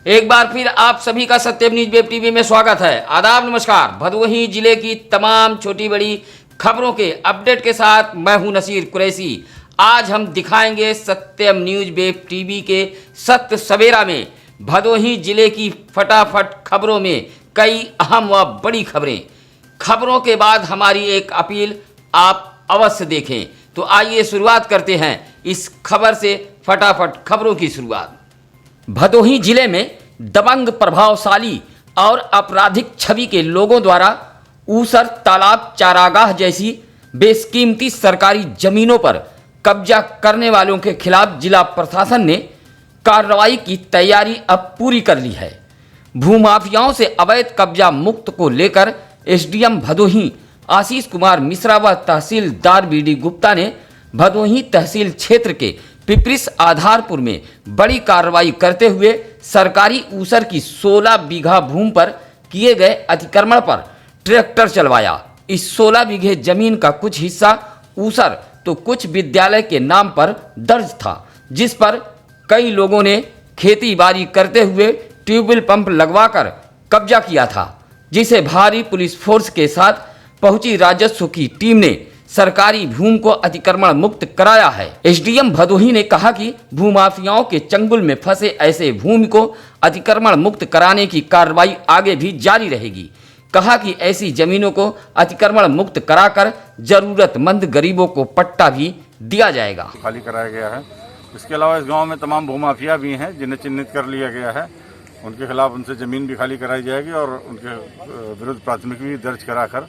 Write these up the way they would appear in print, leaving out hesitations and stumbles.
एक बार फिर आप सभी का सत्यम न्यूज वेब टीवी में स्वागत है। आदाब नमस्कार। भदोही जिले की तमाम छोटी बड़ी खबरों के अपडेट के साथ मैं हूं नसीर कुरैशी। आज हम दिखाएंगे सत्यम न्यूज वेब टीवी के सत्य सवेरा में भदोही जिले की फटाफट खबरों में कई अहम व बड़ी खबरों के बाद हमारी एक अपील आप अवश्य देखें। तो आइए शुरुआत करते हैं इस खबर से। फटाफट खबरों की शुरुआत। भदोही जिले में दबंग, प्रभावशाली और आपराधिक छवि के लोगों द्वारा ऊसर, तालाब, चारागाह जैसी बेशकीमती सरकारी जमीनों पर कब्जा करने वालों के खिलाफ जिला प्रशासन ने कार्रवाई की तैयारी अब पूरी कर ली है। भूमाफियाओं से अवैध कब्जा मुक्त को लेकर एसडीएम भदोही आशीष कुमार मिश्रा व तहसीलदार बीडी गुप्ता ने भदोही तहसील क्षेत्र के पिपरिस आधारपुर में बड़ी कार्रवाई करते हुए सरकारी ऊसर की 16 बीघा भूमि पर किए गए अतिक्रमण पर ट्रैक्टर चलवाया। इस 16 बीघे जमीन का कुछ हिस्सा ऊसर तो कुछ विद्यालय के नाम पर दर्ज था, जिस पर कई लोगों ने खेती बाड़ी करते हुए ट्यूबवेल पंप लगवाकर कब्जा किया था, जिसे भारी पुलिस फोर्स के साथ पहुंची राजस्व की टीम ने सरकारी भूमि को अतिक्रमण मुक्त कराया है। एसडीएम भदोही ने कहा कि भूमाफियाओं के चंगुल में फंसे ऐसे भूमि को अतिक्रमण मुक्त कराने की कार्रवाई आगे भी जारी रहेगी। कहा कि ऐसी जमीनों को अतिक्रमण मुक्त कराकर जरूरतमंद गरीबों को पट्टा भी दिया जाएगा। खाली कराया गया है। इसके अलावा इस गांव में तमाम भूमाफिया भी हैं जिन्हें चिन्हित कर लिया गया है। उनके खिलाफ उनसे जमीन भी खाली कराई जाएगी और उनके विरुद्ध प्राथमिकी भी दर्ज कराकर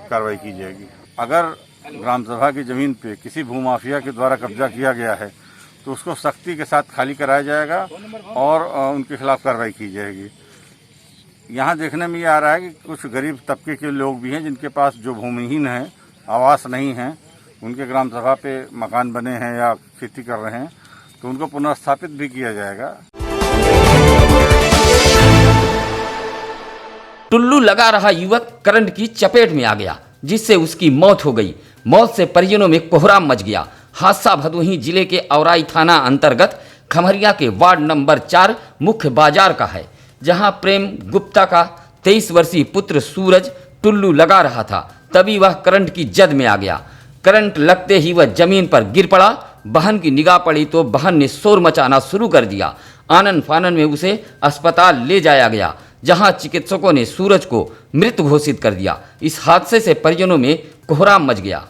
कार्रवाई की जाएगी। अगर ग्राम सभा की जमीन पे किसी भूमाफिया के द्वारा कब्जा किया गया है तो उसको सख्ती के साथ खाली कराया जाएगा और उनके खिलाफ कार्रवाई की जाएगी। यहाँ देखने में ये आ रहा है कि कुछ गरीब तबके के लोग भी हैं जिनके पास जो भूमिहीन हैं, आवास नहीं हैं, उनके ग्राम सभा पे मकान बने हैं या खेती कर रहे हैं, तो उनको पुनर्स्थापित भी किया जाएगा। टुल्लू लगा रहा युवक करंट की चपेट में आ गया, जिससे उसकी मौत हो गई। मौत से परिजनों में कोहराम मच गया। हादसा भदोही जिले के औराई थाना अंतर्गत खमरिया के वार्ड नंबर 4 मुख्य बाजार का है, जहां प्रेम गुप्ता का 23 वर्षीय पुत्र सूरज टुल्लू लगा रहा था। तभी वह करंट की जद में आ गया। करंट लगते ही वह जमीन पर गिर पड़ा। बहन की निगाह पड़ी तो बहन ने शोर मचाना शुरू कर दिया। आनन फानन में उसे अस्पताल ले जाया गया, जहां चिकित्सकों ने सूरज को मृत घोषित कर दिया। इस हादसे से परिजनों में कोहराम मच गया।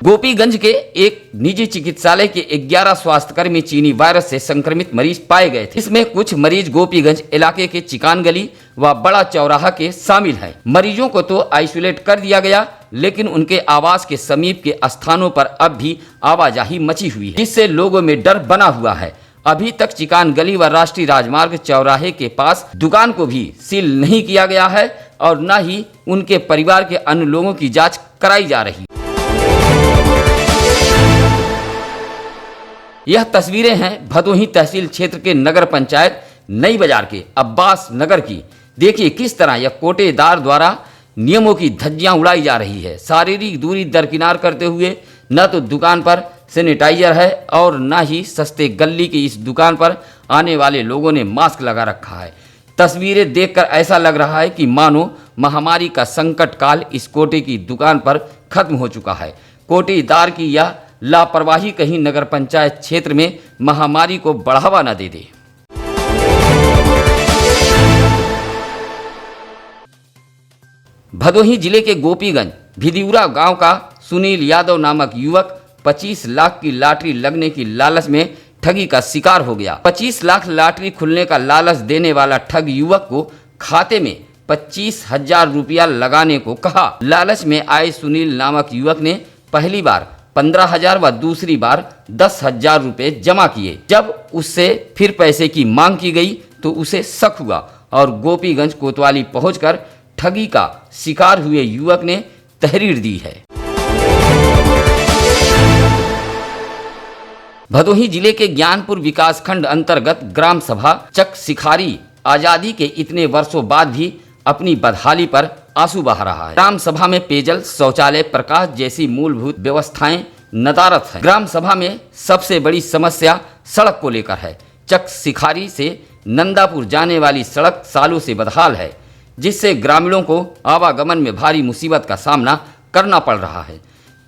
गोपीगंज के एक निजी चिकित्सालय के 11 स्वास्थ्यकर्मी चीनी वायरस से संक्रमित मरीज पाए गए थे। इसमें कुछ मरीज गोपीगंज इलाके के चिकान गली व बड़ा चौराहा के शामिल हैं। मरीजों को तो आइसोलेट कर दिया गया, लेकिन उनके आवास के समीप के स्थानों पर अब भी आवाजाही मची हुई है, जिससे लोगों में डर बना हुआ है। अभी तक चिकान गली व राष्ट्रीय राजमार्ग चौराहे के पास दुकान को भी सील नहीं किया गया है और न ही उनके परिवार के अन्य लोगों की जांच कराई जा रही। यह तस्वीरें हैं भदोही तहसील क्षेत्र के नगर पंचायत नई बाजार के अब्बास नगर की। देखिए किस तरह यह कोटेदार द्वारा नियमों की धज्जियां उड़ाई जा रही है। शारीरिक दूरी दरकिनार करते हुए न तो दुकान पर सैनिटाइजर है और न ही सस्ते गली की इस दुकान पर आने वाले लोगों ने मास्क लगा रखा है। तस्वीरें देखकर ऐसा लग रहा है कि मानो महामारी का संकट काल इस कोटे की दुकान पर खत्म हो चुका है। कोटेदार की यह लापरवाही कहीं नगर पंचायत क्षेत्र में महामारी को बढ़ावा न दे दे। भदोही जिले के गोपीगंज भिदिउरा गांव का सुनील यादव नामक युवक 25 लाख की लॉटरी लगने की लालच में ठगी का शिकार हो गया। 25 लाख लॉटरी खुलने का लालच देने वाला ठग युवक को खाते में 25,000 रुपया लगाने को कहा। लालच में आए सुनील नामक युवक ने पहली बार 15,000 व दूसरी बार 10,000 रुपये जमा किए। जब उससे फिर पैसे की मांग की गई तो उसे शक हुआ और गोपीगंज कोतवाली पहुंचकर ठगी का शिकार हुए युवक ने तहरीर दी है। भदोही जिले के ज्ञानपुर विकासखंड अंतर्गत ग्राम सभा चक सिखारी आजादी के इतने वर्षों बाद भी अपनी बदहाली पर आंसू बहा रहा है। ग्राम सभा में पेयजल, शौचालय, प्रकाश जैसी मूलभूत व्यवस्थाएं नदारद है। ग्राम सभा में सबसे बड़ी समस्या सड़क को लेकर है। चक सिखारी से नंदापुर जाने वाली सड़क सालों से बदहाल है, जिससे ग्रामीणों को आवागमन में भारी मुसीबत का सामना करना पड़ रहा है।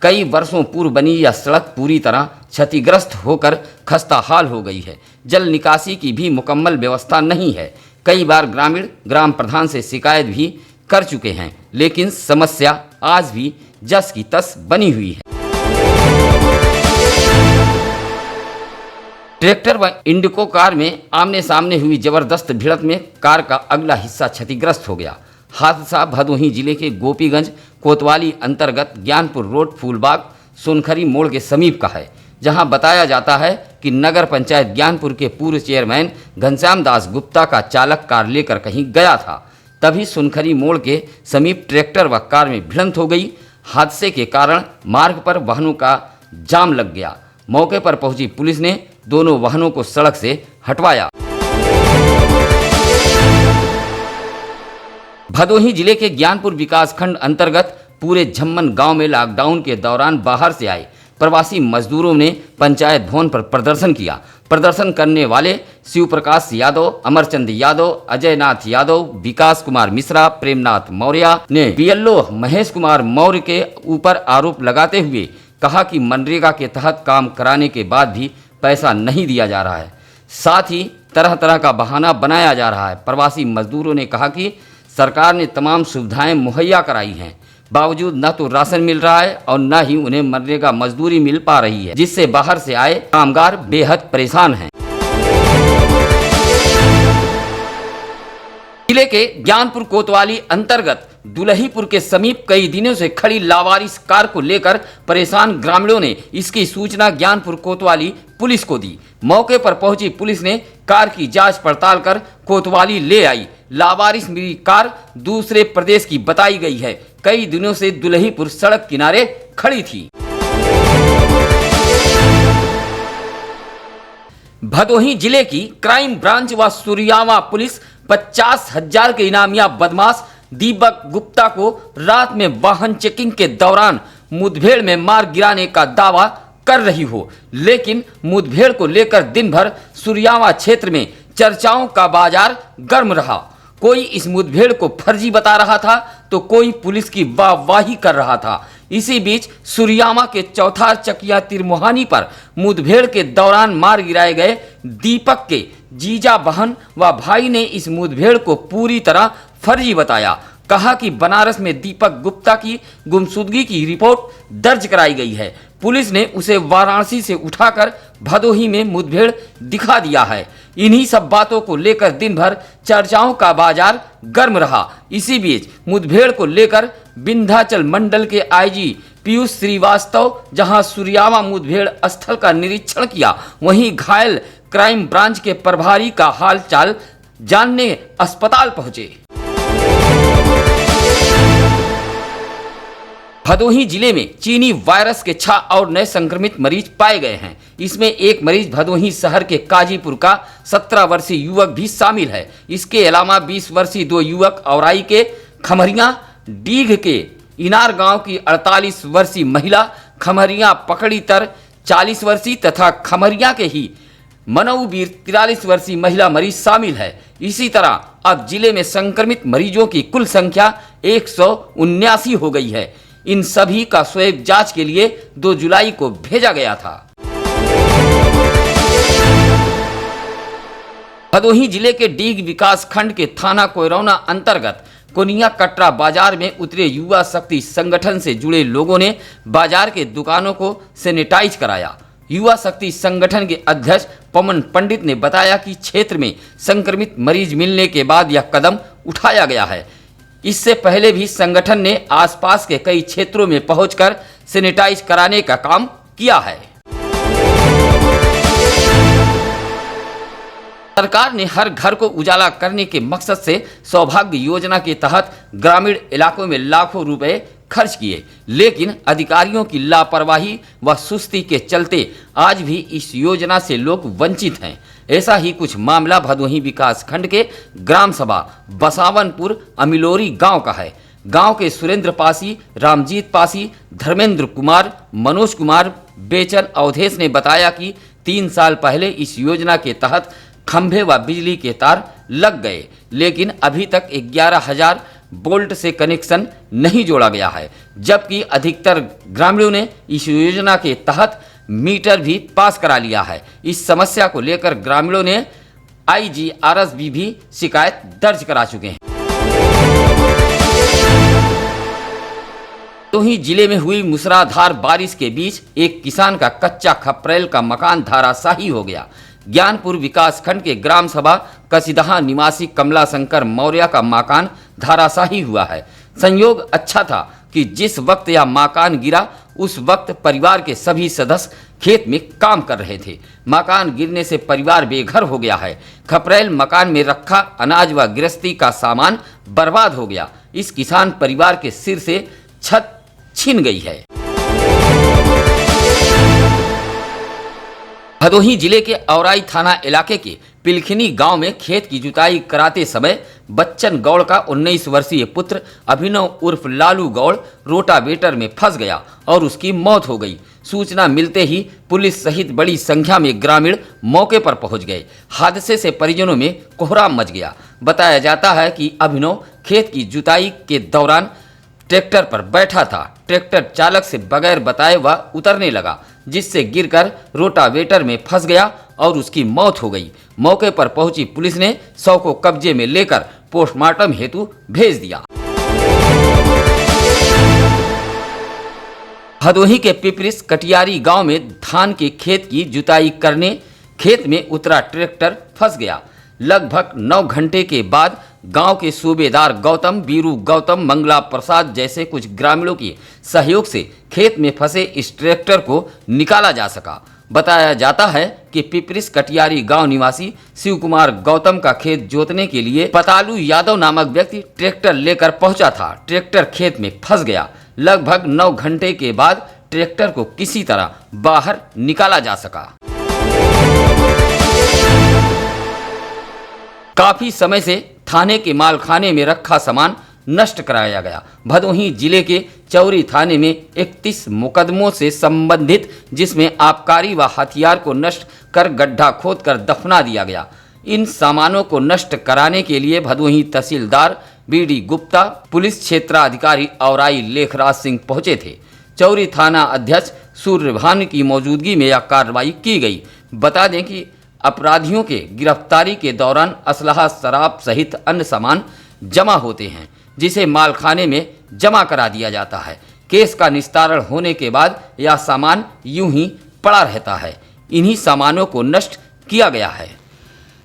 कई वर्षों पूर्व बनी यह सड़क पूरी तरह क्षतिग्रस्त होकर खस्ताहाल हो गई है। जल निकासी की भी मुकम्मल व्यवस्था नहीं है। कई बार ग्रामीण ग्राम प्रधान से शिकायत भी कर चुके हैं, लेकिन समस्या आज भी जस की तस बनी हुई है। ट्रैक्टर व इंडिको कार में आमने सामने हुई जबरदस्त भिड़ंत में कार का अगला हिस्सा क्षतिग्रस्त हो गया। हादसा भदोही जिले के गोपीगंज कोतवाली अंतर्गत ज्ञानपुर रोड फूलबाग सोनखरी मोड़ के समीप का है, जहां बताया जाता है कि नगर पंचायत ज्ञानपुर के पूर्व चेयरमैन घनश्याम दास गुप्ता का चालक कार लेकर कहीं गया था। तभी सोनखरी मोड़ के समीप ट्रैक्टर व कार में भिड़ंत हो गई। हादसे के कारण मार्ग पर वाहनों का जाम लग गया। मौके पर पहुंची पुलिस ने दोनों वाहनों को सड़क से हटवाया। भदोही जिले के ज्ञानपुर विकासखंड अंतर्गत पूरे झम्मन गांव में लॉकडाउन के दौरान बाहर से आए प्रवासी मजदूरों ने पंचायत भवन पर प्रदर्शन किया। प्रदर्शन करने वाले शिव प्रकाश यादव, अमरचंद यादव, अजय नाथ यादव, विकास कुमार मिश्रा, प्रेमनाथ मौर्य ने बीएलओ महेश कुमार मौर्य के ऊपर आरोप लगाते हुए कहा कि मनरेगा के तहत काम कराने के बाद भी पैसा नहीं दिया जा रहा है। साथ ही तरह तरह का बहाना बनाया जा रहा है। प्रवासी मजदूरों ने कहा कि सरकार ने तमाम सुविधाएं मुहैया कराई हैं, बावजूद न तो राशन मिल रहा है और न ही उन्हें मनरेगा मजदूरी मिल पा रही है, जिससे बाहर से आए कामगार बेहद परेशान हैं। जिले के ज्ञानपुर कोतवाली अंतर्गत दुलहीपुर के समीप कई दिनों से खड़ी लावारिस कार को लेकर परेशान ग्रामीणों ने इसकी सूचना ज्ञानपुर कोतवाली पुलिस को दी। मौके पर पहुंची पुलिस ने कार की जांच पड़ताल कर कोतवाली ले आई। लावारिस मिली कार दूसरे प्रदेश की बताई गई है। कई दिनों से दुलहीपुर सड़क किनारे खड़ी थी। भदोही जिले की क्राइम ब्रांच व सुरियावा पुलिस 50,000 के इनामिया बदमाश दीपक गुप्ता को रात में वाहन चेकिंग के दौरान मुठभेड़ में मार गिराने का दावा कर रही हो, लेकिन मुठभेड़ को लेकर दिन भर सुरियावा क्षेत्र में चर्चाओं का बाजार गर्म रहा। कोई इस मुठभेड़ को फर्जी बता रहा था तो कोई पुलिस की वाहवाही कर रहा था। इसी बीच सुरियामा के चौथार चकिया तिरमोहानी पर मुठभेड़ के दौरान मार गिराए गए दीपक के जीजा बहन व भाई ने इस मुठभेड़ को पूरी तरह फर्जी बताया। कहा कि बनारस में दीपक गुप्ता की गुमशुदगी की रिपोर्ट दर्ज कराई गई है। पुलिस ने उसे वाराणसी से उठाकर भदोही में मुठभेड़ दिखा दिया है। इन्हीं सब बातों को लेकर दिन भर चर्चाओं का बाजार गर्म रहा। इसी बीच मुठभेड़ को लेकर विंध्याचल मंडल के आईजी पीयूष श्रीवास्तव जहां सुरियावा मुठभेड़ स्थल का निरीक्षण किया, वहीं घायल क्राइम ब्रांच के प्रभारी का हालचाल जानने अस्पताल पहुंचे। भदोही जिले में चीनी वायरस के 6 और नए संक्रमित मरीज पाए गए हैं। इसमें एक मरीज भदोही शहर के काजीपुर का 17 वर्षीय युवक भी शामिल है। इसके अलावा 20 वर्षीय 2 युवक औराई के खमरिया डीघ के इनार गांव की 48 वर्षीय महिला, खमरिया पकड़ीतर 40 वर्षीय तथा खमरिया के ही मनऊबीर 43 वर्षीय महिला मरीज शामिल है। इसी तरह अब जिले में संक्रमित मरीजों की कुल संख्या 179 हो गई है। इन सभी का स्वैब जांच के लिए 2 जुलाई को भेजा गया था। भदोही जिले के डीग विकास खंड के थाना कोयरौना अंतर्गत कोनिया कटरा बाजार में उतरे युवा शक्ति संगठन से जुड़े लोगों ने बाजार के दुकानों को सैनिटाइज कराया। युवा शक्ति संगठन के अध्यक्ष पवन पंडित ने बताया कि क्षेत्र में संक्रमित मरीज मिलने के बाद यह कदम उठाया गया है। इससे पहले भी संगठन ने आसपास के कई क्षेत्रों में पहुंचकर सैनिटाइज कराने का काम किया है। सरकार ने हर घर को उजाला करने के मकसद से सौभाग्य योजना के तहत ग्रामीण इलाकों में लाखों रुपए खर्च किए, लेकिन अधिकारियों की लापरवाही व सुस्ती के चलते आज भी इस योजना से लोग वंचित हैं। ऐसा ही कुछ मामला भदोही विकास खंड के ग्राम सभा बसावनपुर अमिलोरी गांव का है। गांव के सुरेंद्र पासी, रामजीत पासी, धर्मेंद्र कुमार, मनोज कुमार, बेचन अवधेश ने बताया कि 3 साल पहले इस योजना के तहत खंभे व बिजली के तार लग गए, लेकिन अभी तक 11,000 वोल्ट से कनेक्शन नहीं जोड़ा गया है, जबकि अधिकतर ग्रामीणों ने इस योजना के तहत मीटर भी पास करा लिया है। इस समस्या को लेकर ग्रामीणों ने IGRSB भी शिकायत दर्ज करा चुके हैं। तो ही जिले में हुई मूसलाधार बारिश के बीच एक किसान का कच्चा खपरेल का मकान धराशायी हो गया। ज्ञानपुर विकासखंड के ग्राम सभा कसीदहा निवासी कमला शंकर मौर्य का मकान धराशायी हुआ है। संयोग अच्छा था कि जिस वक्त यह मकान गिरा उस वक्त परिवार के सभी सदस्य खेत में काम कर रहे थे। मकान गिरने से परिवार बेघर हो गया है। खपरेल मकान में रखा अनाज व गृहस्थी का सामान बर्बाद हो गया। इस किसान परिवार के सिर से छत छिन गई है। भदोही जिले के औराई थाना इलाके के पिलखिनी गांव में खेत की जुताई कराते समय बच्चन गौड़ का 19 वर्षीय पुत्र अभिनव उर्फ लालू गौड़ रोटावेटर में फंस गया और उसकी मौत हो गई। सूचना मिलते ही पुलिस सहित बड़ी संख्या में ग्रामीण मौके पर पहुंच गए। हादसे से परिजनों में कोहराम मच गया। बताया जाता है कि अभिनव खेत की जुताई के दौरान ट्रैक्टर पर बैठा था। ट्रैक्टर चालक से बगैर बताए वह उतरने लगा, जिससे गिरकर रोटावेटर में फंस गया और उसकी मौत हो गई। मौके पर पहुंची पुलिस ने शव को कब्जे में लेकर पोस्टमार्टम हेतु भेज दिया। भदोही के पिपरिस कटियारी गांव में धान के खेत की जुताई करने खेत में उतरा ट्रैक्टर फंस गया। लगभग 9 घंटे के बाद गांव के सूबेदार गौतम, बीरू गौतम, मंगला प्रसाद जैसे कुछ ग्रामीणों के सहयोग से खेत में फंसे इस ट्रैक्टर को निकाला जा सका। बताया जाता है कि पिपरिस कटियारी गांव निवासी शिव कुमार गौतम का खेत जोतने के लिए पतालू यादव नामक व्यक्ति ट्रैक्टर लेकर पहुंचा था। ट्रैक्टर खेत में फंस गया। लगभग 9 घंटे के बाद ट्रैक्टर को किसी तरह बाहर निकाला जा सका। काफी समय से थाने के मालखाने में रखा सामान नष्ट कराया गया। भदोही जिले के चौरी थाने में 31 मुकदमों से संबंधित, जिसमें आबकारी व हथियार को नष्ट कर गड्ढा खोदकर दफना दिया गया। इन सामानों को नष्ट कराने के लिए भदोही तहसीलदार BD गुप्ता, पुलिस क्षेत्राधिकारी औराई लेखराज सिंह पहुंचे थे। चौरी थाना अध्यक्ष सूर्यभान की मौजूदगी में यह कार्रवाई की गई। बता दें कि अपराधियों के गिरफ्तारी के दौरान असलहा, शराब सहित अन्य सामान जमा होते हैं, जिसे मालखाने में जमा करा दिया जाता है। केस का निस्तारण होने के बाद यह सामान यूं ही पड़ा रहता है। इन्हीं सामानों को नष्ट किया गया है।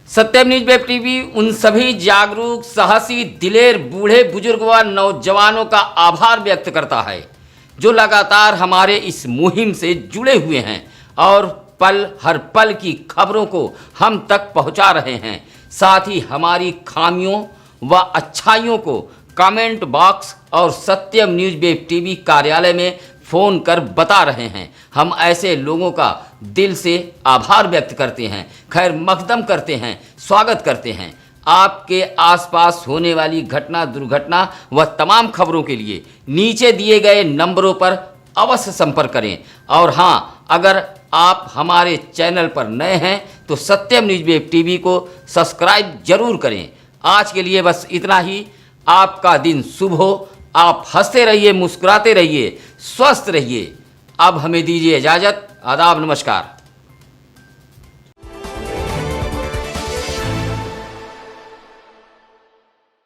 सत्यम न्यूज वेब टीवी उन सभी जागरूक, साहसी, दिलेर, बूढ़े, बुजुर्ग व नौजवानों का आभार व्यक्त करता है जो लगातार हमारे इस मुहिम से जुड़े हुए हैं और हर पल की खबरों को हम तक पहुंचा रहे हैं। साथ ही हमारी खामियों व अच्छाइयों को कमेंट बॉक्स और सत्यम न्यूज वेब टीवी कार्यालय में फ़ोन कर बता रहे हैं। हम ऐसे लोगों का दिल से आभार व्यक्त करते हैं, खैर मकदम करते हैं, स्वागत करते हैं। आपके आसपास होने वाली घटना, दुर्घटना व तमाम खबरों के लिए नीचे दिए गए नंबरों पर अवश्य संपर्क करें। और हाँ, अगर आप हमारे चैनल पर नए हैं तो सत्यम न्यूज वेब टीवी को सब्सक्राइब जरूर करें। आज के लिए बस इतना ही। आपका दिन शुभ हो। आप हंसते रहिए, मुस्कुराते रहिए, स्वस्थ रहिए। अब हमें दीजिए इजाज़त। आदाब, नमस्कार।